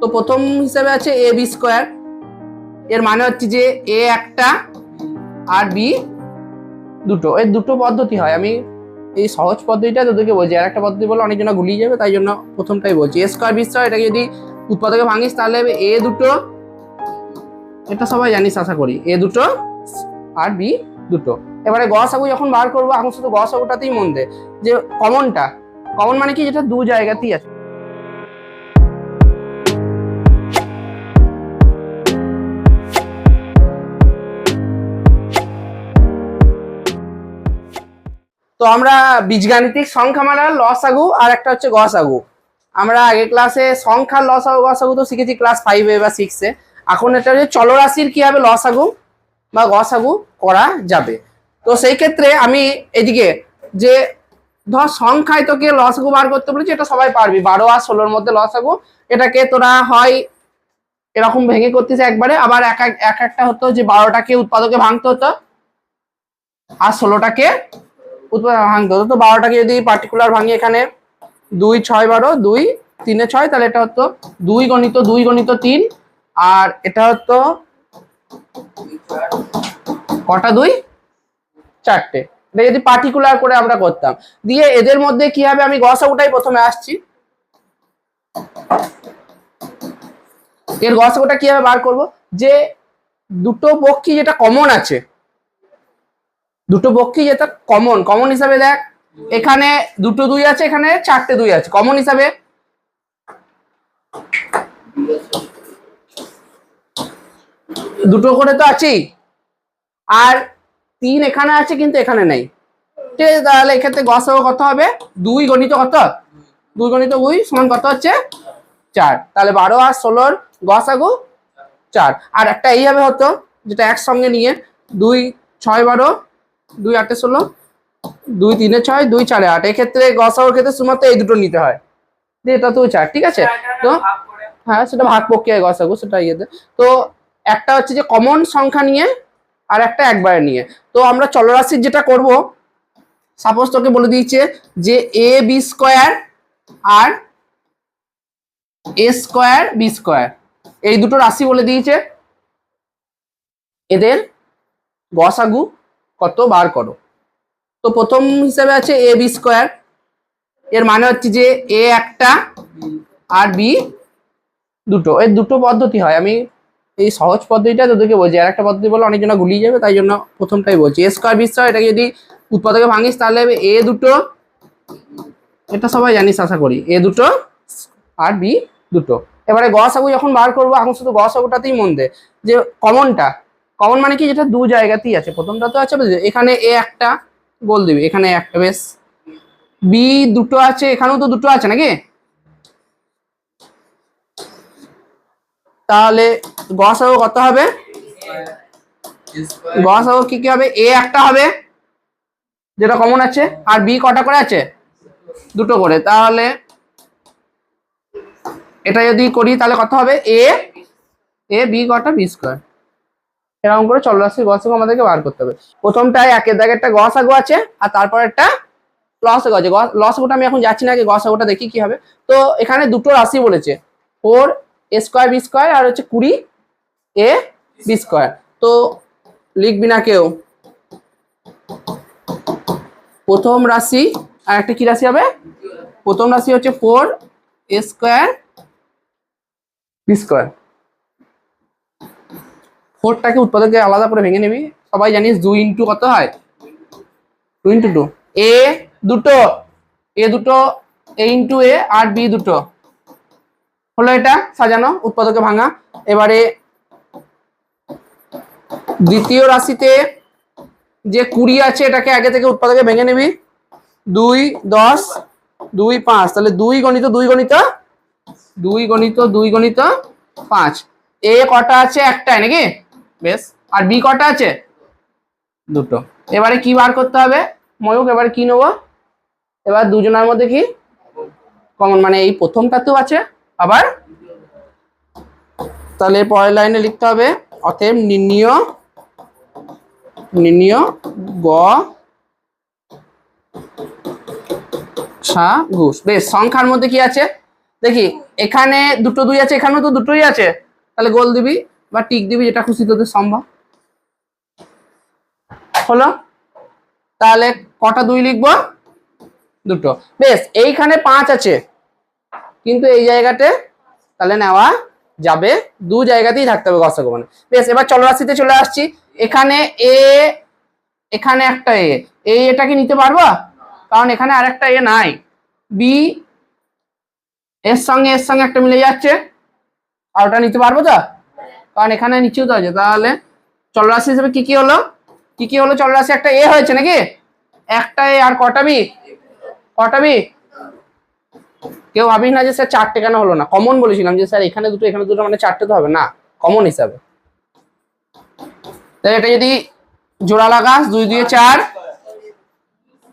তো প্রথম হিসাবে আছে এ বি স্কোয়ার, এর মানে হচ্ছে যে এ একটা আর বি দুটো, এর দুটো পদ্ধতি হয়। আমি এই সহজ পদ্ধতিটা তোদেরকে বলছি, আর একটা পদ্ধতি বলে অনেকজন গুলিয়ে যাবে, তাই জন্য প্রথমটাই বলছি। এ স্কোয়ার বি স্কোয়ার, এটাকে যদি উৎপাদকে ভাঙিস তাহলে এ দুটো, এটা সবাই জানিস আশা করি, এ দুটো আর বি দুটো। এবারে গসাগু যখন বার করবো, এখন শুধু গসাগুটাতেই মন দে, যে কমনটা, কমন মানে কি, যেটা দু জায়গাতেই আছে। তো আমরা বীজগাণিতিক সংখ্যামালার লসাগু আর একটা হচ্ছে গসাগু, আমরা আগের ক্লাসে সংখ্যার লসাগু গসাগু তো শিখেছি ক্লাস 5-এ বা 6-এ। এখন এটা হচ্ছে চলরাশির কিভাবে লসাগু বা গসাগু করা যাবে। তো সেই ক্ষেত্রে আমি এদিকে যে ধর সংখ্যায় তোকে লসাগু বার করতে বলেছি, এটা সবাই পারবি, 12 আর 16-র মধ্যে লসাগু। এটাকে তোরা হয় এরকম ভেঙে করতিস একবারে, আবার এক একটা হতো যে 12টাকে উৎপাদকে ভাঙতে হতো আর 16টাকে ভাঙতে হতো। তো 12টাকে যদি পার্টিকুলার ভাঙি, এখানে 2 6 12, 2 3 6, তাহলে এটা হতো 2 গণিত 2 গণিত 3, আর এটা হতো কটা 2 4টে। এটা যদি পার্টিকুলার করে আমরা করতাম, দিয়ে এদের মধ্যে কি হবে, আমি গসাগুটাই প্রথমে আসছি। এর গসাগুটা কিভাবে বার করব, যে দুটো পক্ষী যেটা কমন আছে, দুটো পক্ষী যেটা কমন, কমন হিসাবে দেখ, এখানে দুটো 2 আছে, এখানে 4টে 2 আছে, কমন হিসাবে দুটো করে তো আছেই, আর 3 এখানে আছে কিন্তু এখানে নেই। ঠিক আছে, তাহলে এক্ষেত্রে গসাগু কত হবে, 2 গণিত কত, 2 গণিত 2 সমান কত হচ্ছে 4। তাহলে 12 আর 16-র গসাগু 4। আর একটা এইভাবে হতো, যেটা একসঙ্গে নিয়ে 2 6 12, 2 8 16, 2 3 6, 2 4 8, এক্ষেত্রে গসাগুর ক্ষেত্রে শুধুমাত্র এই দুটো নিতে হয়, এটা তো 4। ঠিক আছে, তো হ্যাঁ সেটা ভাগ প্রক্রিয়ায় গসাগু, সেটা ইয়েতে। তো একটা হচ্ছে যে কমন সংখ্যা নিয়ে, আর একটা একবারে নিয়ে। তো আমরা চলরাশির যেটা করব, সাপোজ তোকে বলে দিয়েছে যে A B square R A square B square, এই দুটো রাশি বলে দিয়েছে, এদের গসাগু কত বার করো। তো প্রথম হিসাবে আছে এ বি স্কোয়ার, এর মানে হচ্ছে যে এ একটা আর বি দুটো, এর দুটো পদ্ধতি হয়। আমি এই সহজ পদ্ধতিটা তোদেরকে বলছি, আর একটা পদ্ধতি বলে অনেকজন গুলিয়ে যাবে, তাই জন্য প্রথমটাই বলছি। এ স্কোয়ার বি স্কোয়ার, এটাকে যদি উৎপাদকে ভাঙিস তাহলে এ দুটো, এটা সবাই জানিস আশা করি, এ দুটো আর বি দুটো। এবারে গসাগু যখন বার করবো, এখন শুধু গসাগুটাতেই মন দে, যে কমনটা, কমন মানে কি, যেটা দু জায়গাতেই আছে। প্রথমটা তো আছে, এখানে এ একটা গোল দিবি, এখানে একটা, বেশ। বি দুটো আছে, এখানেও তো দুটো আছে নাকি, তাহলে গসাগু কত হবে, গসাগু কি কি হবে, এ একটা হবে যেটা কমন আছে, আর বি কটা করে আছে, দুটো করে। তাহলে এটা যদি করি তাহলে কত হবে, এ এ বি কটা, বি স্কোয়ার। এরকম করে চলরাশির গসাগু আমাদেরকে বার করতে হবে। প্রথমটায় একের দাগে একটা গসাগু আছে, আর তারপর একটা লসাগু আছে। লসাগুটা আমি এখন যাচ্ছি না, আগে গসাগুটা দেখি কি হবে। তো এখানে দুটো রাশি বলেছে, 4 এ স্কোয়ার বি স্কোয়ার, আর হচ্ছে 20 এ বি স্কোয়ার। তো লিখবি না কেউ, প্রথম রাশি আর একটা কি রাশি হবে, প্রথম রাশি হচ্ছে 4 এ স্কোয়ার বি স্কোয়ার। 4টাকে উৎপাদকে আলাদা করে ভেঙে নিবি, সবাই জানিস 2 ইন্টু কত হয়, 2 ইন্টু 2, এ দুটো, এ দুটো, এ ইন্টু এ আর বি দুটো হলো, এটা সাজানো উৎপাদকে ভাঙা। এবারে দ্বিতীয় রাশিতে যে 20 আছে, এটাকে আগে থেকে উৎপাদকে ভেঙে নিবি, 2 10 2 5, তাহলে 2 গণিত 2 গণিত 2 গণিত 2 গণিত 5। এ কটা আছে, একটাই নাকি, বেশ। আর বি কটা আছে, দুটো। এবারে কি বার করতে হবে ময়ূক, এবারে কি নেবো, এবার দুজনের মধ্যে কি কমন, মানে এই প্রথমটা তো আছে আবার, তাহলে পরের লাইনে লিখতে হবে অতএব নির্ণীয় গসাগু। বেশ, সংখ্যার মধ্যে কি আছে দেখি এখানে দুটো দুই আছে, এখানেও তো দুটোই আছে, তাহলে গোল দিবি বা টিক দিবি, যেটা খুশি তোদের সম্ভব। হলো, তাহলে কটা দুই লিখবো? দুটো। বেশ, এইখানে 5 আছে কিন্তু এই জায়গাতে তাহলে নেওয়া যাবে, দু জায়গাতেই থাকতে হবে গসাগু মানে। বেশ, এবার চলরাশিতে চলে আসছি। এখানে এ, এখানে একটা এ, এটাকে নিতে পারবো কারণ এখানে আরেকটা এ নাই। বি এর সঙ্গে একটা মিলে যাচ্ছে, আর ওটা নিতে পারবো তো, কারণ এখানে নিচেও তো আছে। তাহলে চলরাশি হিসেবে কি কি হলো, কি কি হলো? চলরাশি একটা এ হয়েছে নাকি, একটা এ, আর কটা বি? কটা বি? কেউ ভাবিস না যে স্যার 4টে কেন হলো না, কমন বলেছিলাম যে স্যার এখানে দুটো এখানে দুটো মানে 4টে তো হবে না, কমন হিসাবে। তাহলে এটা যদি জোড়া লাগাস 2 2 4,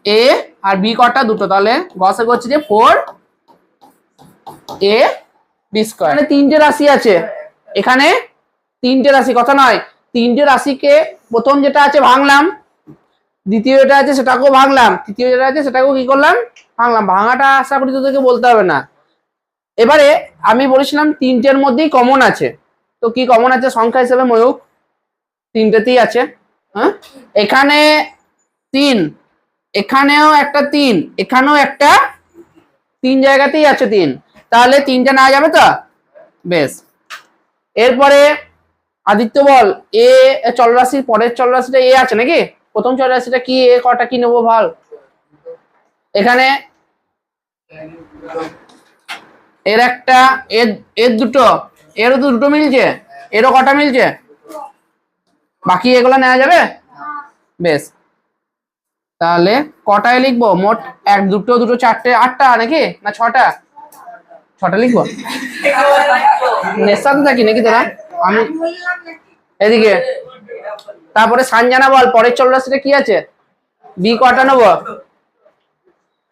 এ আর বি কটা? দুটো, তাহলে গসাগু হচ্ছে যে 4 এ বি স্কয়ার। মানে 3টে রাশি আছে এখানে, 3টে রাশি, কথা নয়, 3টে রাশিকে প্রথম যেটা আছে ভাঙলাম, দ্বিতীয় যেটা আছে সেটাকেও ভাঙলাম, তৃতীয় যেটা আছে সেটাকেও কি করলাম? ভাঙলাম। ভাঙাটা আশা করি তোদেরকে বলতে হবে না। এবারে আমি বলেছিলাম 3টের মধ্যেই কমন আছে, তো কি কমন আছে সংখ্যা হিসেবে ময়ূক? 3টেতেই আছে। হ্যাঁ, এখানে 3, এখানেও একটা 3, এখানেও একটা, 3 জায়গাতেই আছে 3, তাহলে 3টে নেওয়া যাবে তো? বেশ, এরপরে আদিত্য বল, এ চলরাশির পরের চলরাশিটা এ আছে নাকি? প্রথম চলরাশিটা কি, এ কটা কি নেবো ভাল? এখানে এর একটা, এর দুটো, এরও তো দুটো মিলছে, এরও কটা মিলছে, বাকি এগুলো নেওয়া যাবে? বেশ, তাহলে কটায় লিখবো মোট? 1 2 2 4 8টা নাকি, না 6টা? 6টা লিখবো। নেশাতে থাকি নাকি তোরা? আমি এদিকে। তারপরে সানজানা বল, পরের চলরাশিটা কি আছে? বি কটা নেবো?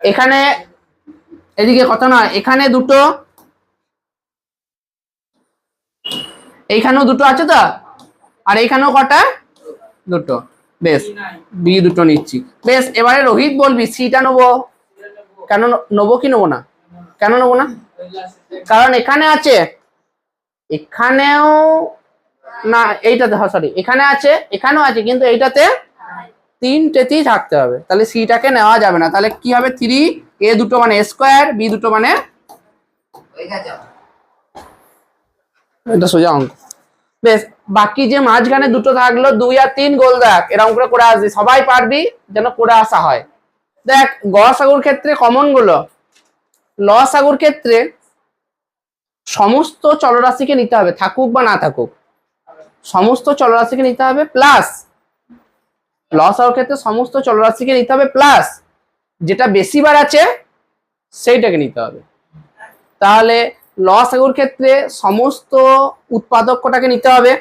এখানে এদিকে, কথা নয়, এখানে দুটো, এইখানেও দুটো আছে তো, আর এইখানেও কটা? দুটো। বেশ, বি দুটো নিচ্ছি। বেশ, এবারে রোহিত বলবি সিটা নেবো কেন? নেবো কি নেবো না? কেন নেবো না? কারণ এখানে আছে, এখানেও না, এইটাতে, সরি, এখানে আছে, এখানেও আছে, কিন্তু এইটাতে 3টেতেই থাকতে হবে, তাহলে সিটাকে নেওয়া যাবে না। তাহলে কি হবে? 3, এ দুটো মানে এ স্কয়ার, বি দুটো মানে, এটা সোজা অঙ্ক। বেশ, বাকি যে মাঝখানে দুটো থাকলো 2 আর 3, গোল দেখ, এরকম করে করে আসবি, সবাই পারবি যেন করে আসা হয়। দেখ গসাগুর ক্ষেত্রে কমন গুলো, লসাগুর ক্ষেত্রে সমস্ত চলরাশিকে নিতে হবে, থাকুক বা না থাকুক, সমস্ত চলরাশিকে নিতে হবে, প্লাস লসাগুর ক্ষেত্রে সমস্ত চলরাশিকে নিতে হবে, প্লাস যেটা বেশি বার আছে সেইটাকে নিতে হবে। তাহলে লসাগুর ক্ষেত্রে সমস্ত উৎপাদক কটাকে নিতে হবে,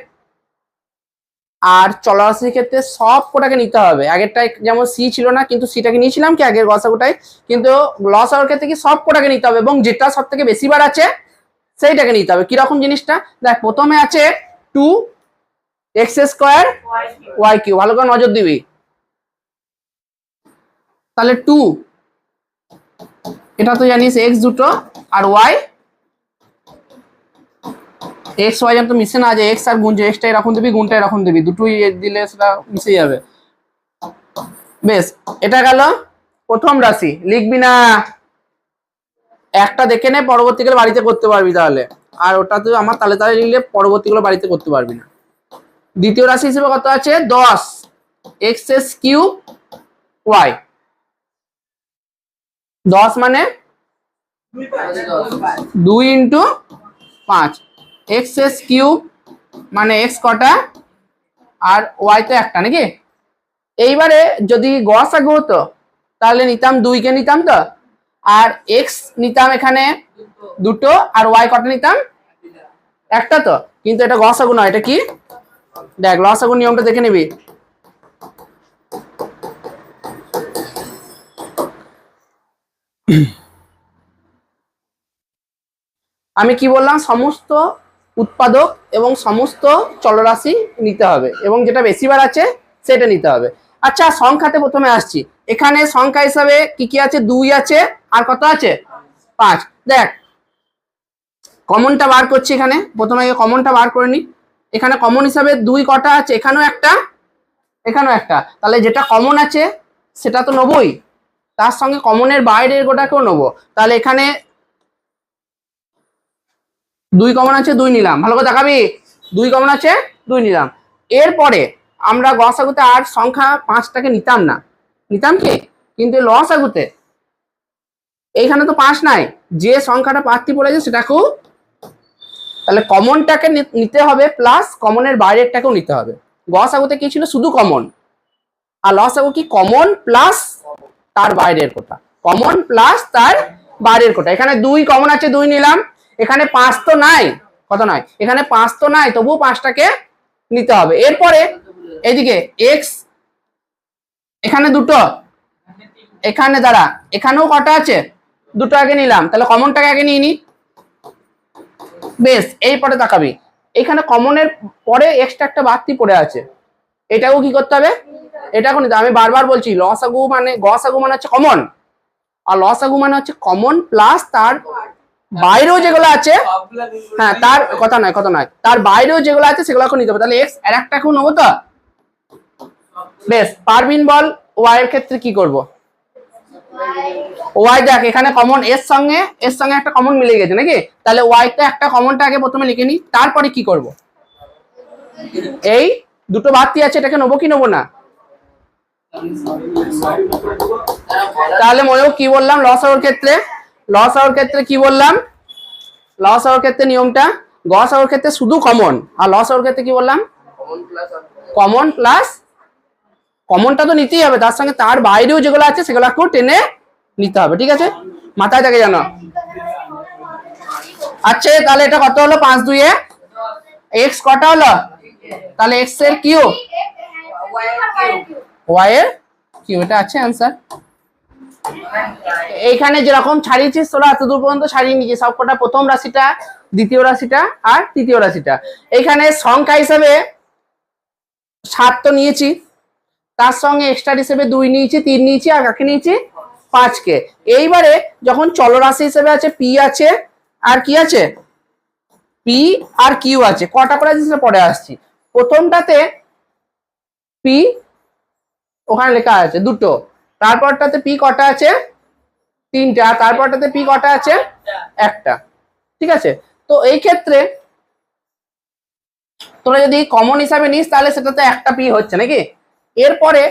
আর চলরাশির ক্ষেত্রে সব কটাকে নিতে হবে। আগেরটাই যেমন সি ছিল না, কিন্তু সিটাকে নিয়েছিলাম কি আগের গসাগুটাই, কিন্তু লসাগুর ক্ষেত্রে কি সব কটাকে নিতে হবে, এবং যেটা সব থেকে বেশি বার আছে সেইটাকে নিতে হবে। কিরকম জিনিসটা দেখ, প্রথমে আছে 2x স্কয়ার y কিউব, ভালো করে নজর দিবি। তাহলে 2, এটা তো জানিস x দুটো, আর y, x y যেন তো মিশে না যায়, x আর গুণ, যে x টা এরকম দিবি, গুণটা এরকম দিবি, দুটোই দিলে সেটা মিশে যাবে। বেশ, এটা গেল প্রথম রাশি, লিখবি না, একটা দেখে নে, পরবর্তীকালে বাড়িতে করতে পারবি তাহলে, আর ওটা তুই আমার তালে তালে লিখলে পরবর্তীকালে বাড়িতে করতে পারবি না। দ্বিতীয় রাশি হিসেবে কত আছে? 10 x কিউব y, 10 মানে 2 ইন্টু 5, x কিউব মানে x কটা, আর y তো একটা নাকি। এইবারে যদি গসাগু হতো তাহলে নিতাম 2কে নিতাম তো, আর x নিতাম এখানে দুটো, আর y কটা নিতাম? একটা তো, কিন্তু এটা গসাগু নয়, এটা কি? দেখ লসাগুর নিয়মটা দেখে নিবি। আমি কি বললাম? সমস্ত উৎপাদক এবং সমস্ত চলরাশি নিতে হবে, এবং যেটা বেশিবার আছে সেটা নিতে হবে। আচ্ছা, সংখ্যাতে প্রথমে আসছি। এখানে সংখ্যা হিসাবে কি কি আছে? 2 আছে, আর কত আছে? 5। দেখ কমনটা বার করছি এখানে, প্রথমে কমনটা বার করে নি। এখানে কমন হিসাবে 2 কটা আছে, এখানেও একটা এখানেও একটা, তাহলে যেটা কমন আছে সেটা তো নেবই, তার সঙ্গে কমনের বাইরের গোটাকেও নেবো। তাহলে এখানে 2 কমন আছে, 2 নিলাম, ভালো করে দেখাবি, 2 কমন আছে 2 নিলাম। এরপরে আমরা গসাগুতে আর সংখ্যা 5টাকে নিতাম না, নিতাম কি, কিন্তু লসাগুতে এইখানে তো 5 নাই, যে সংখ্যাটা 5টি পড়েছে সেটাকেও, তাহলে কমনটাকে নিতে হবে প্লাস কমনের বাইরেরটাকেও নিতে হবে। গসাগুতে কি ছিল, শুধু কমন, আর লসাগু কি, কমন প্লাস তার বাইরের কোটা, কমন প্লাস তার বাইরের কোটা। এখানে 2 কমন আছে 2 নিলাম, এখানে 5 তো নাই, কত নাই, এখানে 5 তো নাই, তবুও 5টাকে নিতে হবে। এরপরে এদিকে এক্স, এখানে দুটো, এখানে দাঁড়া, এখানেও কটা আছে, দুটো আগে নিলাম, তাহলে কমনটাকে আগে নিয়ে নি। বেশ, এই পরে তাকাবি, এখানে কমনের পরে এক্সট্রা একটা বাড়তি পড়ে আছে, এটাকেও কি করতে হবে, এটাকেও নিতে হবে। আমি বারবার বলছি লসাগু মানে, গসাগু মানে হচ্ছে কমন, আর লসাগু মানে হচ্ছে কমন প্লাস তার বাইরেও যেগুলো আছে, হ্যাঁ তার কথা নয়, তার বাইরেও যেগুলো আছে সেগুলোকে নিতে হবে। তাহলে এক্স আর একটাকেও নেবো তো। বেশ, পারবিন বল ওয়াই এর ক্ষেত্রে কি করব। ওয়াই দেখ, এখানে কমন এর সঙ্গে একটা কমন মিলে গেছে নাকি, তাহলে ওয়াইতে একটা কমনটা আগে প্রথমে লিখে নি, তারপরে কি করব, এই দুটো বাড়তি আছে এটাকে নেবো কি নেবো না। তাহলে মনেও কি বললাম, লসাগুর ক্ষেত্রে কি বললাম, লসাগুর ক্ষেত্রে নিয়মটা, গসাগুর ক্ষেত্রে শুধু কমন, আর লসাগুর ক্ষেত্রে কি বললাম, কমন প্লাস, কমনটা তো নিতেই হবে, তার সঙ্গে তার বাইরেও যেগুলো আছে সেগুলোকেও টেনে নিতে হবে, ঠিক আছে, মাথায় থাকে জানো। আচ্ছা, তাহলে এটা কত হলো, 5 2 এ এক্স কটা হলো, তাহলে এক্স এর কিউ, ওয়াই এর কিউ, এটা আছে অ্যান্সার। এইখানে যেরকম ছাড়িয়েছিস তোরা এতদূর পর্যন্ত ছাড়িয়ে নিয়েছিস সবকটা, প্রথম রাশিটা, দ্বিতীয় রাশিটা আর তৃতীয় রাশিটা। এখানে সংখ্যা হিসেবে 7 তো নিয়েছি, তার সঙ্গে এক্সট্রা হিসেবে 2 নিয়েছি, 3 নিয়েছি, আর কাকে নিয়েছি, 5কে। এইবারে যখন চলরাশি হিসেবে আছে পি আছে, আর কি আছে, পি আর কিউ আছে, কটা করে আছে সেটা পরে আসছি। প্রথমটাতে পি ওখানে লেখা আছে 2, তারপরটাতে পি কটা আছে 3টা, তারপরটাতে পি কটা আছে 1টা, ঠিক আছে। তো এই ক্ষেত্রে তোরা যদি কমন হিসাবে নিস তাহলে সেটাতে একটা পি হচ্ছে নাকি, এরপরে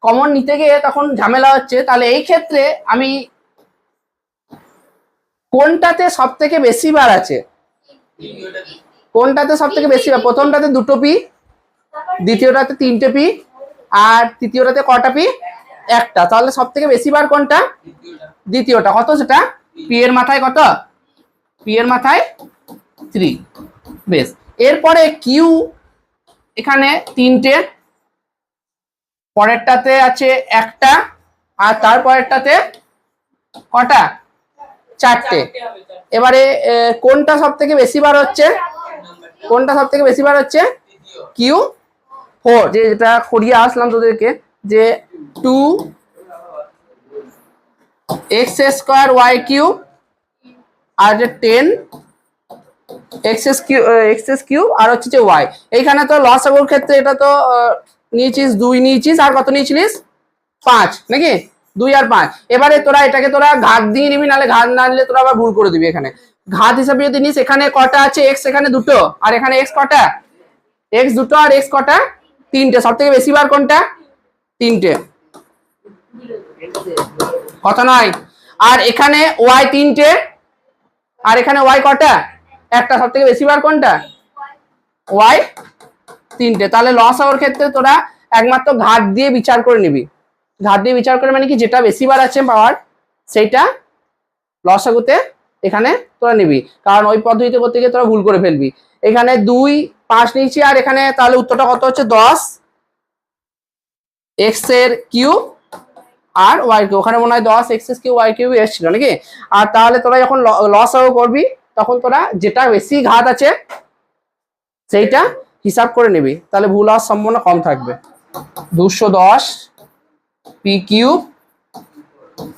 কমন নিতে গিয়ে তখন ঝামেলা হচ্ছে। তাহলে এই ক্ষেত্রে আমি কোনটাতে সব থেকে বেশি বার আছে, কোনটাতে সব থেকে বেশি বার, প্রথমটাতে 2 পি, দ্বিতীয়টাতে 3টে পি, আর তৃতীয়টাতে কটা পি, 1টা, তাহলে সব থেকে বেশি বার কোনটা, দ্বিতীয়টা। কত সেটা, পি এর মাথায় কত, পি এর মাথায় 3। বেশ, এরপরে কিউ এখানে 3টে, পরেরটাতে আছে 1টা, আর তারপরেরটাতে কটা, 4টে। এবারে কোনটা সব থেকে বেশি বার হচ্ছে, কোনটা সব থেকে বেশি বার হচ্ছে, কিউ 4, যেটা করিয়ে আসলাম তোদেরকে, যে 2 এক্স স্কোয়ার ওয়াই কিউব, আর যে 10 এক্স কিউব, আর হচ্ছে যে ওয়াই। এইখানে তো লসাগুর ক্ষেত্রে এটা তো নিয়েছিস 2 নিয়েছিস, আর কত নিয়েছিলিস 5 নাকি, 2 আর 5। এবারে তোরা এটাকে তোরা ঘাত দিয়ে নিবি, নাহলে ঘাত না নিলে তোরা আবার ভুল করে দিবি। এখানে ঘাত হিসাবে যদি নিস, এখানে কটা আছে এক্স, এখানে 2, আর এখানে এক্স কটা, এক্স 2 আর এক্স কটা 3টে, সব থেকে বেশি বার কোনটা, 3টে, কথা নয়। আর এখানে ওয়াই 3টে, আর এখানে ওয়াই কটা, একটা, সব থেকে বেশি বার কোনটা, ওয়াই 3টে। তাহলে লসাগুর ক্ষেত্রে তোরা একমাত্র ঘাত দিয়ে বিচার করে নিবি, ঘাত দিয়ে বিচার করে মানে কি, যেটা বেশি বার আছে পাওয়ার সেইটা লসাগুতে এখানে তোরা নিবি, কারণ ওই পদ্ধতিতে করতে গিয়ে তোরা ভুল করে ফেলবি। এখানে 2 5 নিয়েছি, আর এখানে তাহলে উত্তরটা কত হচ্ছে, 10 এক্স এর কিউব আর ওয়াই কিউব, ওখানে মনে হয় 10 এক্স কিউব ওয়াই কিউব এসেছিল নাকি। আর তাহলে তোরা যখন লসাগু করবি তখন তোরা যেটা বেশি ঘাত আছে সেইটা হিসাব করে নিবি, তাহলে ভুল হওয়ার সম্ভাবনা কম থাকবে। 210 পি কিউব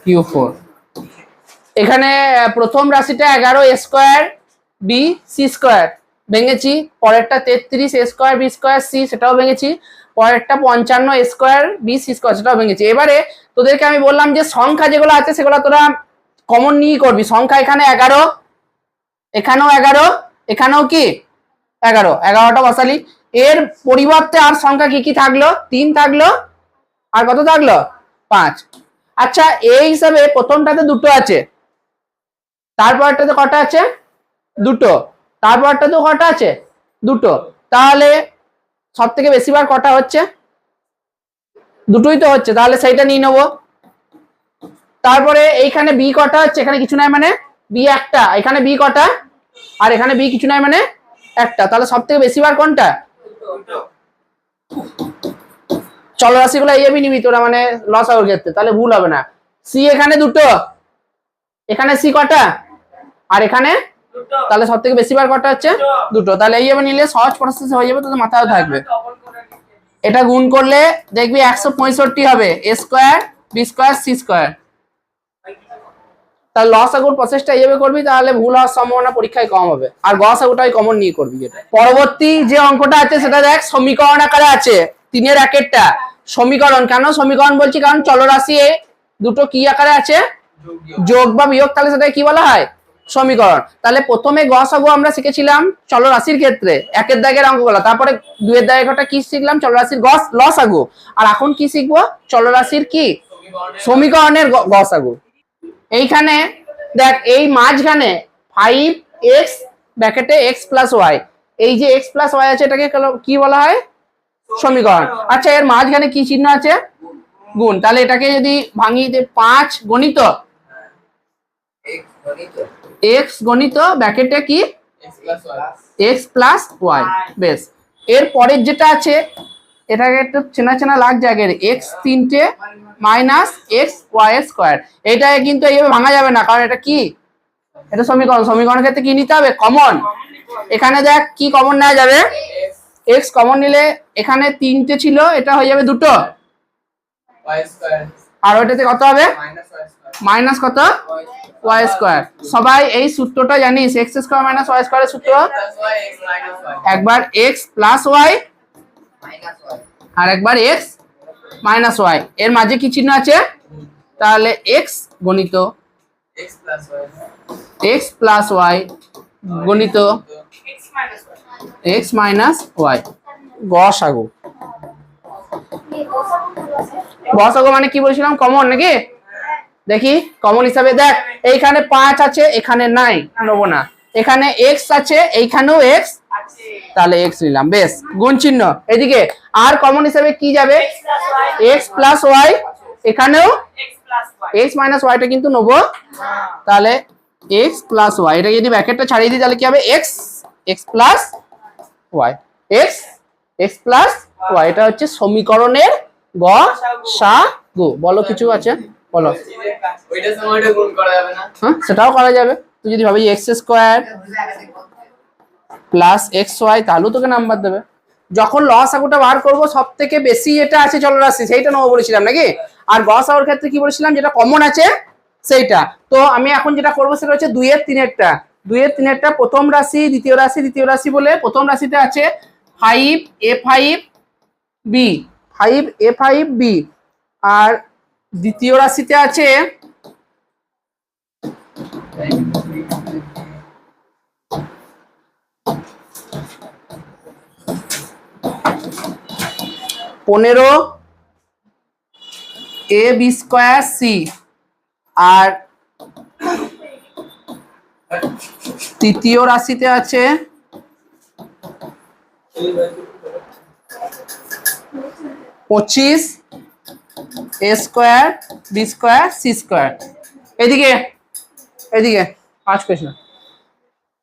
কিউ 4। এখানে প্রথম রাশিটা 11 স্কোয়ার বি সি স্কোয়ার ভেঙেছি, পরেরটা 33 এ স্কোয়ার বি স্কোয়ার সি সেটাও ভেঙেছি, পরেরটা 55 এ স্কোয়ার বি সি স্কোয়ার সেটাও ভেঙেছি। এবারে তোদেরকে আমি বললাম যে সংখ্যা যেগুলো আছে সেগুলো তোরা কমন নিয়েই করবি। সংখ্যা এখানে 11, এখানেও 11, এখানেও কি 11, 11টা বসালি। এর পরিবর্তে আর সংখ্যা কি কি থাকলো? 3 থাকলো, আর কত থাকলো? 5। আচ্ছা এই হিসাবে প্রথমটাতে 2 আছে, তারপরটাতে কটা আছে? 2, তারপরটাতে কটা আছে? 2। তাহলে সব থেকে বেশি বার কটা হচ্ছে? 2ই তো হচ্ছে, তাহলে সেইটা নিয়ে নেবো। তারপরে এইখানে বি কটা হচ্ছে? এখানে কিছু নাই মানে বি একটা, এখানে বি কটা, আর এখানে বি কিছু নাই মানে একটা, তাহলে সব থেকে বেশি বার কোনটা? চলরাশিগুলো এইভাবে নিবি তোরা, মানে লস আউর ক্ষেত্রে, তাহলে ভুল হবে না। সি এখানে 2, এখানে সি কটা, আর এখানে, তাহলে সব থেকে বেশি বার কটা হচ্ছে? 2। তাহলে এইভাবে নিলে সহজ প্রসেস হয়ে যাবে, তোদের মাথায় থাকবে। এটা গুণ করলে দেখবি 165 হবে, A square B square C square. তাহলে লসাগুর প্রসেসটা এইভাবে করবি, তাহলে ভুল হওয়ার সম্ভাবনা পরীক্ষায় কম হবে। আর গসাগুটাই কমন নিয়ে করবি। যেটা পরবর্তী যে অঙ্কটা আছে সেটা দেখ, সমীকরণ আকারে আছে 3-এর একেরটা। সমীকরণ কেন সমীকরণ বলছি? কারণ চলরাশি দুটো কি আকারে আছে? যোগ বা বিয়োগ, তাহলে সেটা কি বলা হয়? সমীকরণ। তাহলে প্রথমে গসাগু আমরা শিখেছিলাম চলরাশির ক্ষেত্রে, 1-এর দাগের অঙ্কগুলো, তারপরে 2-এর দাগেরটা কি শিখলাম? চলরাশির লসাগু। আর এখন কি শিখবো? চলরাশির কি সমীকরণের গসাগু। এইখানে দেখ, এই মাঝখানে 5x ব্র্যাকেটে x প্লাস ওয়াই, এই যে x প্লাস ওয়াই আছে এটাকে কি বলা হয়? সমীকরণ। আচ্ছা এর মাঝখানে কি চিহ্ন আছে? গুণ। তাহলে এটাকে যদি ভাঙি, 5 গণিত x গণিত ব্র্যাকেটে কি x প্লাস ওয়াই। বেশ, এর পরের যেটা আছে এটাকে একটু চেনা চেনা লাগছে, আগের x 3টে মাইনাস x ওয়াই স্কোয়ার। এটাকে কিন্তু এইভাবে ভাঙা যাবে না, কারণ এটা কি? এটা সমীকরণ। সমীকরণের ক্ষেত্রে কি নিতে হবে? কমন। এখানে দেখ কি কমন নেওয়া যাবে? x কমন নিলে এখানে 3টে ছিল, এটা হয়ে যাবে 2, আর ওইটাতে কত হবে? মাইনাস কত? Y square. সবাই এই সূত্রটা জানিস, এক্স স্কোয়ার মাইনাস ওয়াই স্কোয়ারের সূত্র, একবার এক্স প্লাস ওয়াই আর একবার এক্স মাইনাস ওয়াই। এর মাঝে কি চিহ্ন আছে? তাহলে এক্স গণিত এক্স প্লাস ওয়াই গণিত এক্স মাইনাস ওয়াই। গসাগু। গসাগু মানে কি বলছিলাম? কমন নাকি? দেখি কমন হিসাবে দেখ, এইখানে 5 আছে, এখানে নাই, নেবো না। এখানে x আছে, এইখানেও x, তাহলে x নিলাম। বেশ, গুণ চিহ্ন এদিকে। আর কমন হিসাবে কি যাবে? x প্লাস ওয়াই, এখানেও x মাইনাস ওয়াইটা কিন্তু নেবো, তাহলে x প্লাস ওয়াই। এটা যদি ব্র্যাকেটটা ছাড়িয়ে দিই তাহলে কি হবে? x plus y, x plus y. এটা হচ্ছে সমীকরণের গসাগু। বলো কিছু আছে? বলো। হ্যাঁ সেটাও করা যাবে। তুই যদি ভাবি x square plus x y, তাহলেও তোকে নাম্বার দেবে। যখন লসাগুটা বার করবো সব থেকে বেশি এটা আছে চলরাশি, সেইটা নেবো বলেছিলাম নাকি? আর গসাগুর ক্ষেত্রে কি বলেছিলাম? যেটা কমন আছে সেইটা। তো আমি এখন যেটা করবো সেটা হচ্ছে 2-এর 3-এরটা। 2-এর 3-এরটা প্রথম রাশি দ্বিতীয় রাশি দ্বিতীয় রাশি বলে, প্রথম রাশিতে আছে 5a5b, 5a5b, আর দ্বিতীয় রাশিতে আছে 15ab স্কোয়ার সি, আর তৃতীয় রাশিতে আছে 25 A square B square C square. এদিকে এদিকে 5 কোয়েশ্চন।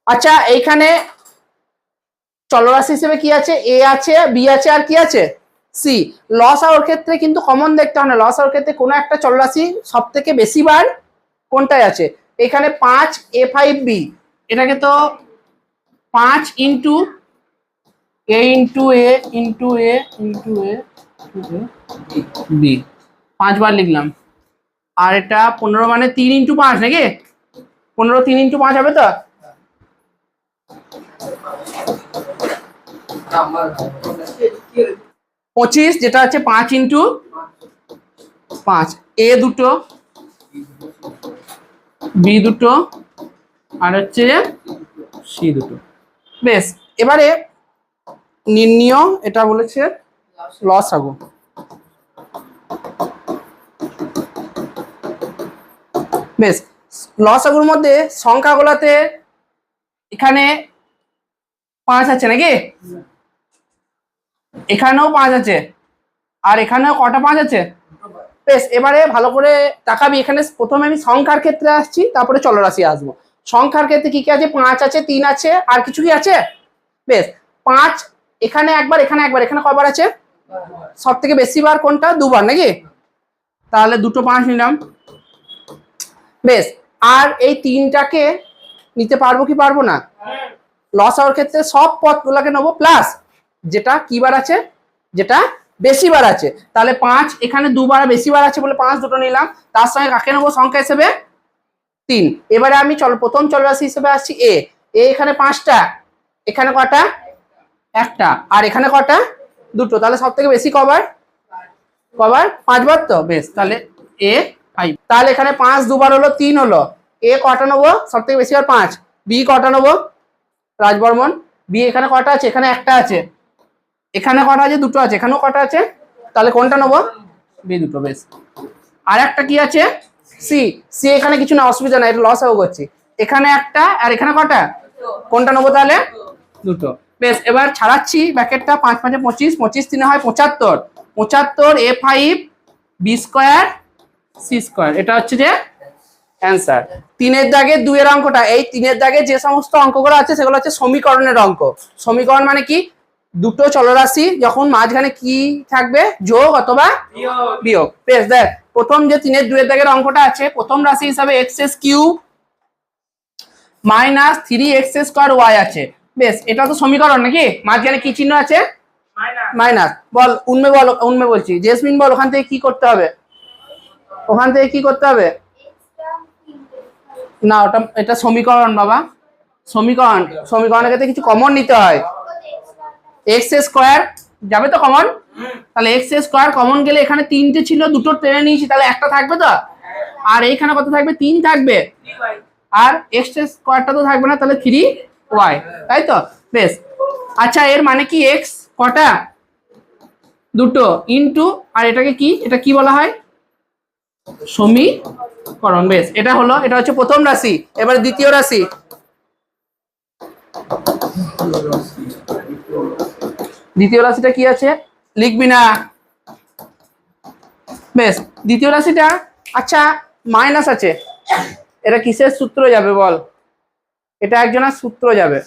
আচ্ছা এইখানে চলরাশি হিসেবে কি আছে? এ আছে, বি আছে, আর কি আছে? সি। লসাগুর ক্ষেত্রে কিন্তু কমন দেখতে হবে না। লসাগুর ক্ষেত্রে কোনো একটা চলরাশি সব থেকে বেশি বার কোনটায় আছে? এখানে 5a5b, এটাকে তো 5 into A into A into A into A B, 5 বার লিখলাম। আর এটা 15 মানে 3 ইন্টু 5 নাকি? 15 3 ইন্টু 5 হবে তো? পঁচিশ, যেটা হচ্ছে 5 ইন্টু 5, এ দুটো, বি দুটো, আর হচ্ছে সি দুটো। বেশ, এবারে নির্ণয়, এটা বলেছে লসাগু। বেশ, লসাগুর মধ্যে সংখ্যাগুলোতে এখানে 5 আছে নাকি, এখানেও 5 আছে, আর এখানেও কটা 5 আছে। বেশ, এবারে ভালো করে তাকাবি, এখানে প্রথমে আমি সংখ্যার ক্ষেত্রে আসছি, তারপরে চলরাশি আসবো। সংখ্যার ক্ষেত্রে কি কি আছে, 5 আছে, 3 আছে, আর কিছু কি আছে। বেশ, 5 এখানে একবার, এখানে একবার, এখানে কয়বার আছে, সব থেকে বেশি বার কোনটা, দুবার নাকি, তাহলে দুটো 5 নিলাম। বেশ, আর এই 3টাকে নিতে পারবো কি পারবো না, লসাগুর ক্ষেত্রে সব পদগুলোকে নেবো প্লাস যেটা কি বার আছে, যেটা বেশি বার আছে। তাহলে 5 এখানে দুবার বেশি বার আছে বলে 5 দুটো নিলাম, তার সঙ্গে কাকে নেবো সংখ্যা হিসেবে 3। এবারে আমি প্রথম চলরাশি হিসেবে আসছি এ, এখানে 5টা, এখানে কটা, একটা, আর এখানে কটা, দুটো, তাহলে সব থেকে বেশি কবার, 5 বার তো। বেশ, তাহলে এ 5, তাহলে এখানে 5 দুবার হলো, 3 হলো, এ কটা নেবো সব থেকে বেশি বার 5, বি কটা নেবো রাজবর্মন, বি এখানে কটা আছে, এখানে একটা আছে, এখানে কটা আছে, দুটো আছে, এখানেও কটা আছে, তাহলে কোনটা নেবো, বি দুটো। বেশ, আর একটা কি আছে, সি, সি এখানে কিছু না, অসুবিধা নাই, এটা লসাগু করছি, এখানে একটা আর এখানে কটা, কোনটা নেবো তাহলে, দুটো। বেশ, এবার ছাড়াচ্ছি ব্র্যাকেটটা, 5 5 25, 25 3 হয় 75, 75 a5 B square C square, এটা হচ্ছে যে অ্যান্সার। 3-এর দাগে 2-এর অঙ্কটা, এই 3-এর দাগে যে সমস্ত অঙ্কগুলো আছে সেগুলো হচ্ছে সমীকরণের অঙ্ক। সমীকরণ মানে কি, দুটো চলরাশি যখন মাঝখানে কি থাকবে, যোগ অথবা বিয়োগ। বেশ, দেখ প্রথম যে 3-এর 2-এর দাগের অঙ্কটা আছে, প্রথম রাশি হিসাবে x³ মাইনাস 3x² আছে। বেশ, এটা তো সমীকরণ নাকি, মাঝখানে কি চিহ্ন আছে, মাইনাস। বল উন্মে, বল উন্মে বলছি, জেসমিন বল ওখান থেকে কি করতে হবে, ওখান থেকে কি করতে হবে, না ওটা, এটা সমীকরণ বাবা, সমীকরণ, সমীকরণের ক্ষেত্রে কিছু কমন নিতে হয়, x² যাবে তো কমন, তাহলে x² কমন গেলে এখানে 3টে ছিল, দুটো টেনে নিয়েছি, তাহলে একটা থাকবে তো, আর এইখানে কত থাকবে, 3 থাকবে, আর x² তো থাকবে না, তাহলে 3y, তাই তো। বেশ, আচ্ছা এর মানে কি, x কটা, দুটো, ইনটু, আর এটাকে কি, এটা কি বলা হয়, সমীকরণ। বেশ, এটা হলো, এটা হচ্ছে প্রথম রাশি। এবার দ্বিতীয় রাশি, দ্বিতীয় রাশিটা কি আছে, লিখবি না। বেশ, দ্বিতীয় রাশিটা, আচ্ছা মাইনাস আছে, এটা কিসের সূত্র যাবে বল, এটা একজনের সূত্র যাবে,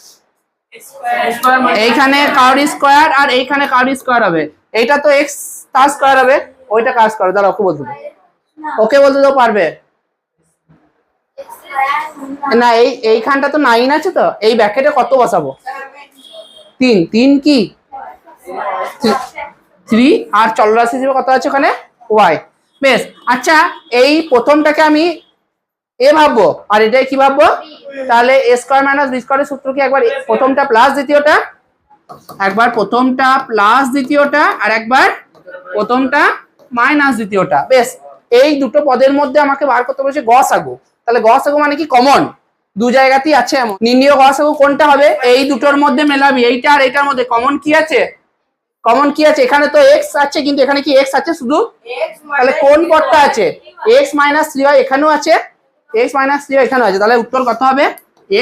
এইখানে কার স্কোয়ার আর এইখানে কার স্কোয়ার হবে, এইটা তো এক্স তার স্কোয়ার হবে, ওইটা কার স্কোয়ার, তাহলে ওকে বলতে দাও, ওকে বলতে দাও, পারবে না, এইখানটা তো 9 আছে, তো এই ব্র্যাকেটে কত বসাবো, 3, 3 কি 3, আর চলরাশি হিসেবে কত আছে ওখানে y। বেশ, আচ্ছা এই প্রথমটাকে আমি এ ভাববো, আর এটাই কি ভাববো, তাহলে a² - b² এর সূত্র কি, একবার প্রথমটা প্লাস দ্বিতীয়টা, একবার প্রথমটা প্লাস দ্বিতীয়টা, আর একবার প্রথমটা মাইনাস দ্বিতীয়টা। বেশ, এই দুটো পদের মধ্যে আমাকে বার করতে বলেছে গসাগু, তাহলে গসাগু মানে কি, কমন দু জায়গাতেই আছে এমন, নির্ণয় গসাগু কোনটা হবে, এই দুটোর মধ্যে মেলাবি, এইটা আর এইটার মধ্যে কমন কি আছে, কমন কি আছে, এখানে তো x আছে, কিন্তু এখানে কি x আছে শুধু, তাহলে কোন পদটা আছে, x - 3y এখানেও আছে, x - 3y এখানেও আছে, তাহলে উত্তর কত হবে,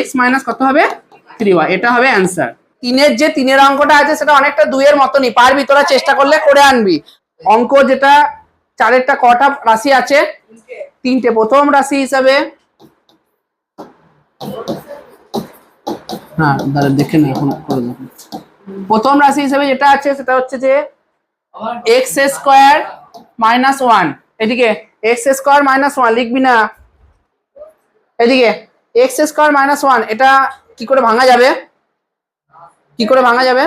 x - কত হবে 3y, এটা হবে অ্যান্সার। 3-এর যে 3-এর অঙ্কটা আছে সেটা অনেকটা 2-এর মতনই, পারবি তোরা, চেষ্টা করলে করে আনবি। অঙ্ক যেটা 4-এরটা কটা রাশি আছে, 3টে, প্রথম রাশি হিসাবে, হ্যাঁ দাঁড়া দেখে না, এখন করে দেবো। প্রথম রাশি হিসেবে যেটা আছে সেটা হচ্ছে যে x² - 1, এদিকে x² - 1 লিখবি না, এদিকে x² - 1, এটা কি করে ভাঙা যাবে, কি করে ভাঙা যাবে,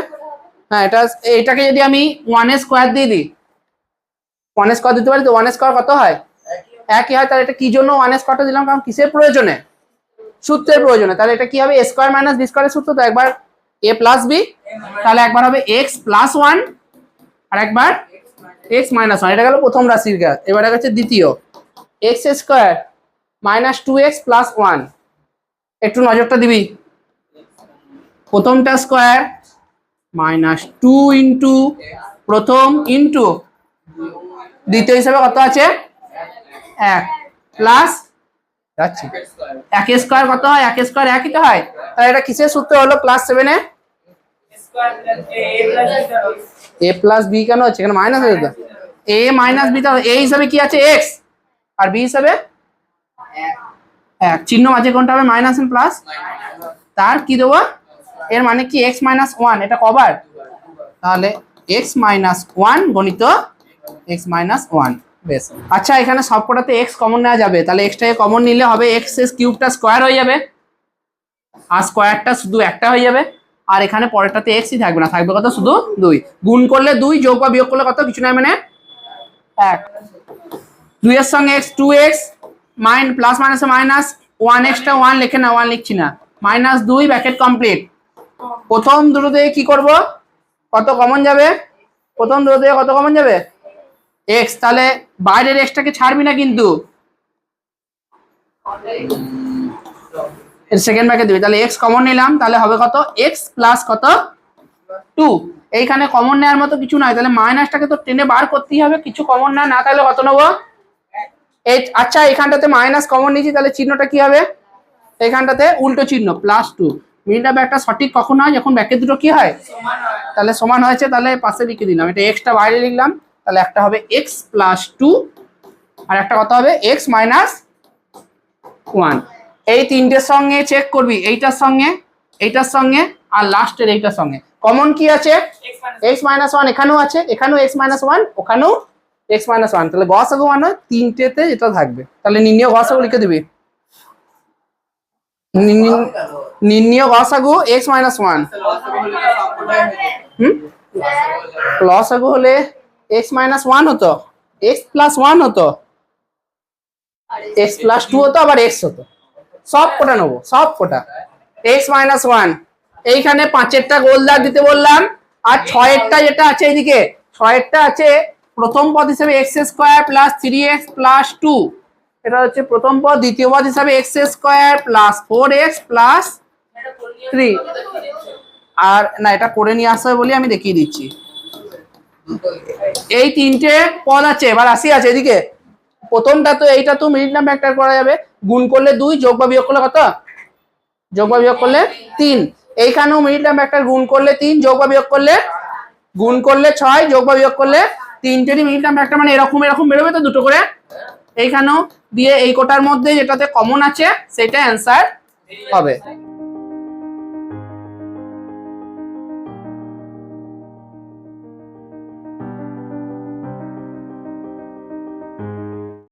হ্যাঁ এটা, এটাকে যদি আমি 1² দিয়ে দিই, 1² দিতে পারি তো, 1² কত হয়, একই হয়, তাহলে এটা কি জন্য 1² দিলাম, কারণ কিসের প্রয়োজনে, সূত্রের প্রয়োজনে, তাহলে এটা কি হবে, a² - b² এর সূত্র, তো একবার এ প্লাস বি, তাহলে একবার হবে এক্স প্লাস ওয়ান আর একবার এক্স মাইনাস ওয়ান। এটা গেল প্রথম রাশির কাজ। এবারে হচ্ছে দ্বিতীয়, x square minus two x plus one. একটু নজরটা দিবি, প্রথমটা স্কোয়ার মাইনাস টু ইন্টু প্রথম ইন্টু দ্বিতীয় হিসাবে কত আছে এক প্লাস যাচ্ছে এক স্কোয়ার কত হয়, এক স্কোয়ার একই তো হয়। তাহলে এটা কিসের সূত্র হলো ক্লাস 7-এ? এ প্লাস বি কেন হচ্ছে এখানে মাইনাস হয়ে যেত, এ মাইনাস বি। এ হিসাবে কি আছে এক্স আর বি হিসাবে এক, চিহ্ন মাঝে কোনটা হবে মাইনাস এন্ড প্লাস, তার কি দেবো এর মানে কি এক্স মাইনাস ওয়ান, এটা কবার, তাহলে এক্স মাইনাস ওয়ান গণিত এক্স মাইনাস ওয়ান। বেশ, আচ্ছা এখানে সবকটাতে এক্স কমন নেওয়া যাবে, তাহলে এক্সটাকে কমন নিলে হবে এক্স এর কিউবটা স্কোয়ার হয়ে যাবে আর স্কোয়ারটা শুধু একটা হয়ে যাবে, আর এখানে পরেরটাতে এক্সই থাকবে না, থাকবে কত শুধু দুই। গুণ করলে দুই, যোগ বা বিয়োগ করলে কত, কিছু নাই মানে এক। দুই এর সঙ্গে এক্স, টু এক্স প্লাস মাইনাসে মাইনাস, ওয়ান এক্সটা ওয়ান লিখে না, ওয়ান লিখছি না, মাইনাস দুই ব্র্যাকেট কমপ্লিট। প্রথম দুটো থেকে কি করব, কত কমন যাবে, প্রথম দুটো থেকে কত কমন যাবে এক্স, তাহলে বাইরের এক্সটাকে ছাড়বি না কিন্তু সেকেন্ড ব্র্যাকেট দিবি, তাহলে এক্স কমন নিলাম, তাহলে হবে কত এক্স প্লাস কত টু। এইখানে কমন নেওয়ার মতো কিছু নাই, তাহলে মাইনাসটাকে তো টেনে বার করতেই হবে, কিছু কমন না তাহলে কত নেবো এই। আচ্ছা এখানটাতে মাইনাস কমন নিয়েছি, তাহলে চিহ্নটা কি হবে, এখানটাতে উল্টো চিহ্ন প্লাস টু। মিলটা একটা সঠিক কখন হয়, যখন ব্র্যাকেট দুটো কি হয় তাহলে সমান হয়েছে, তাহলে পাশে লিখে দিলাম, এটা এক্সটা বাইরে লিখলাম, তাহলে একটা হবে এক্স প্লাস টু আর একটা কত হবে এক্স মাইনাস ওয়ান। এই তিনটের সঙ্গে চেক করবি, এইটার সঙ্গে আর লাস্টের এইটার সঙ্গে কমন কি আছে এক্স মাইনাস ওয়ান, এখানেও আছে, এখানেও এক্স মাইনাস ওয়ান, ওখানেও এক্স মাইনাস ওয়ান, তাহলে গসাগু মানে তিনটেতে এটা থাকবে, তাহলে নির্ণয় গসাগু লিখে দিবি, নির্ণয় গসাগু এক্স মাইনাস ওয়ান। লসাগু হলে এক্স মাইনাস ওয়ান হতো, এক্স প্লাস ওয়ান হতো, এক্স প্লাস টু হতো, আবার এক্স হতো, সব কটা নেবো, সব কটা এক্স মাইনাস ওয়ান। এইখানে পাঁচেরটা গোলদার দিতে বললাম, আর ছয়েরটা যেটা আছে এইদিকে, ছয়েরটা আছে প্রথম পদ হিসেবে X square plus three X plus two, এটা হচ্ছে প্রথম পদ। দ্বিতীয় পদ হিসাবে X square plus four X plus three, আর না এটা করে নিয়ে আসতে হবে বলে আমি দেখিয়ে দিচ্ছি। এই তিনটে পদ আছে, এবার আসি আছে এদিকে, প্রথমটা তো এইটা তো মিডিল টার্ম ফ্যাক্টর করা যাবে, গুণ করলে দুই, যোগ বা বিয়োগ করলে কত, যোগ বা বিয়োগ করলে তিন। এইখানেও মিডিল টার্ম ফ্যাক্টর গুণ করলে তিন, যোগ বা বিয়োগ করলে গুণ করলে ছয়, যোগ বা বিয়োগ করলে তিনটেরই মিডিল টার্ম ফ্যাক্টর মানে এরকম এরকম বেরোবে তো দুটো করে। এইখানেও দিয়ে এই কোটার মধ্যে যেটাতে কমন আছে সেটা অ্যান্সার হবে।